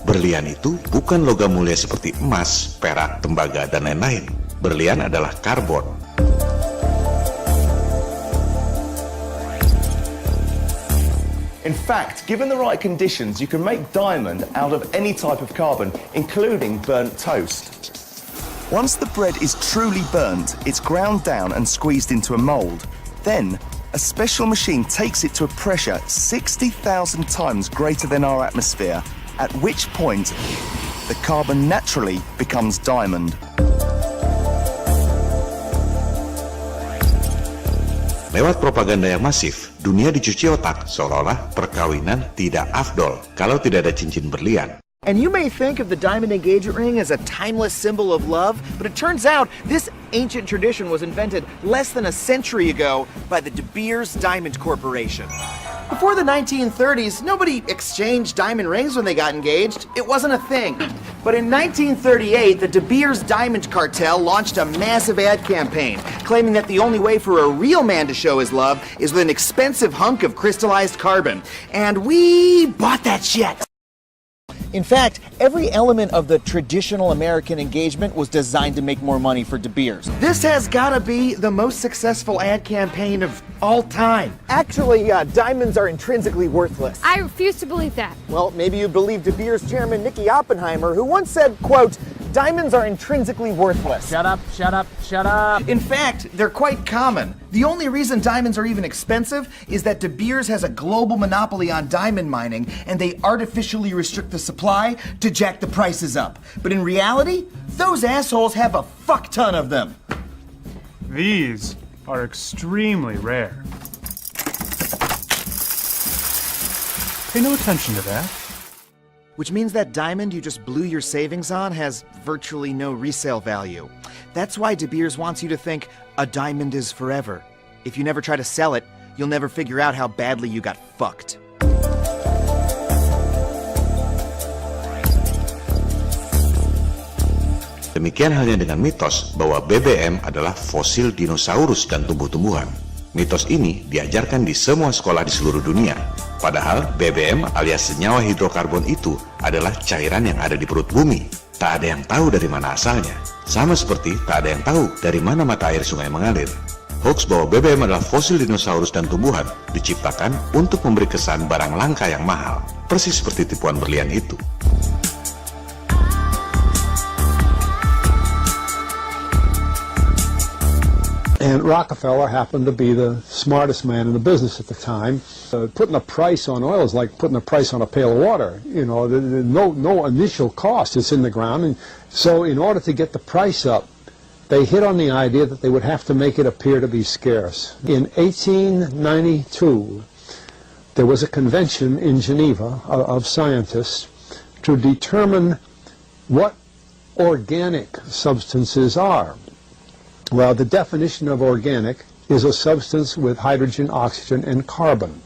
Berlian itu bukan logam mulia seperti emas, perak, tembaga, dan lain-lain. Berlian adalah karbon. In fact, given the right conditions, you can make diamond out of any type of carbon, including burnt toast. Once the bread is truly burnt, it's ground down and squeezed into a mould. Then, a special machine takes it to a pressure 60,000 times greater than our atmosphere, at which point the carbon naturally becomes diamond. Lewat propaganda yang masif, dunia dicuci otak seolah-olah perkawinan tidak afdol kalau tidak ada cincin berlian. And you may think of the diamond engagement ring as a timeless symbol of love, but it turns out this ancient tradition was invented less than a century ago by the De Beers Diamond Corporation. Before the 1930s, nobody exchanged diamond rings when they got engaged. It wasn't a thing. But in 1938, the De Beers Diamond Cartel launched a massive ad campaign, claiming that the only way for a real man to show his love is with an expensive hunk of crystallized carbon. And we bought that shit. In fact, every element of the traditional American engagement was designed to make more money for De Beers. This has gotta be the most successful ad campaign of all time. Actually, diamonds are intrinsically worthless. I refuse to believe that. Well, maybe you believe De Beers chairman Nicky Oppenheimer, who once said, quote, "Diamonds are intrinsically worthless." Shut up, shut up, shut up. In fact, they're quite common. The only reason diamonds are even expensive is that De Beers has a global monopoly on diamond mining, and they artificially restrict the supply to jack the prices up. But in reality, those assholes have a fuck ton of them. These are extremely rare. Pay no attention to that. Which means that diamond you just blew your savings on has virtually no resale value. That's why De Beers wants you to think a diamond is forever. If you never try to sell it, you'll never figure out how badly you got fucked. Demikian halnya dengan mitos bahwa BBM adalah fosil dinosaurus dan tumbuh-tumbuhan. Mitos ini diajarkan di semua sekolah di seluruh dunia. Padahal BBM alias senyawa hidrokarbon itu adalah cairan yang ada di perut bumi. Tak ada yang tahu dari mana asalnya. Sama seperti tak ada yang tahu dari mana mata air sungai mengalir. Hoax bahwa BBM adalah fosil dinosaurus dan tumbuhan diciptakan untuk memberi kesan barang langka yang mahal. Persis seperti tipuan berlian itu. And Rockefeller happened to be the smartest man in the business at the time. Putting a price on oil is like putting a price on a pail of water. You know, no initial cost. It's in the ground. And so in order to get the price up, they hit on the idea that they would have to make it appear to be scarce. In 1892, there was a convention in Geneva of scientists to determine what organic substances are. Well, the definition of organic is a substance with hydrogen, oxygen, and carbon.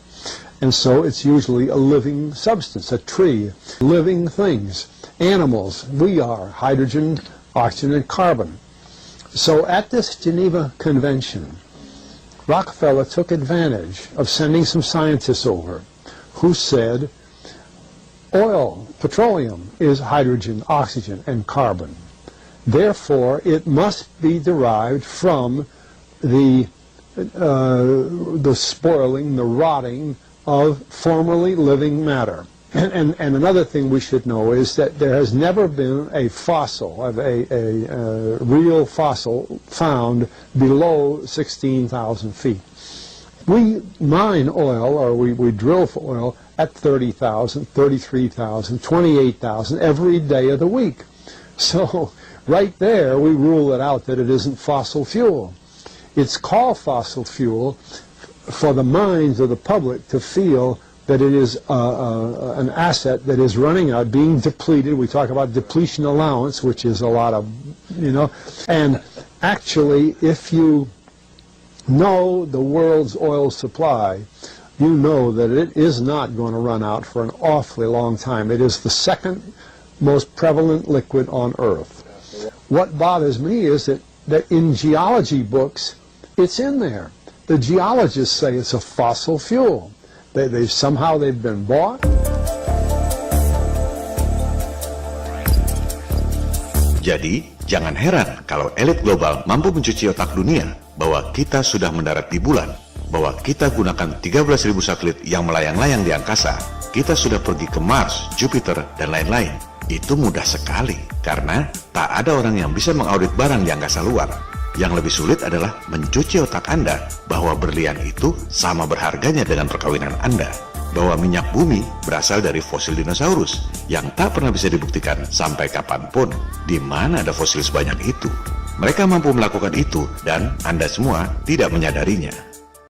And so it's usually a living substance, a tree, living things, animals. We are hydrogen, oxygen, and carbon. So at this Geneva Convention, Rockefeller took advantage of sending some scientists over who said oil, petroleum, is hydrogen, oxygen, and carbon. Therefore, it must be derived from the spoiling, the rotting of formerly living matter. And another thing we should know is that there has never been a fossil, a real fossil, found below 16,000 feet. We mine oil, or we drill for oil, at 30,000, 33,000, 28,000 every day of the week. So right there, we rule it out that it isn't fossil fuel. It's called fossil fuel for the minds of the public to feel that it is an asset that is running out, being depleted. We talk about depletion allowance, which is a lot of, you know. And actually, if you know the world's oil supply, you know that it is not going to run out for an awfully long time. It is the second most prevalent liquid on Earth. What bothers me is that in geology books, it's in there. The geologists say it's a fossil fuel. Somehow they've been bought. Jadi, jangan heran kalau elit global mampu mencuci otak dunia bahwa kita sudah mendarat di bulan, bahwa kita gunakan 13.000 satelit yang melayang-layang di angkasa, kita sudah pergi ke Mars, Jupiter, dan lain-lain. Itu mudah sekali, karena tak ada orang yang bisa mengaudit barang di angkasa luar. Yang lebih sulit adalah mencuci otak Anda bahwa berlian itu sama berharganya dengan perkawinan Anda, bahwa minyak bumi berasal dari fosil dinosaurus yang tak pernah bisa dibuktikan sampai kapanpun di mana ada fosil sebanyak itu. Mereka mampu melakukan itu dan Anda semua tidak menyadarinya.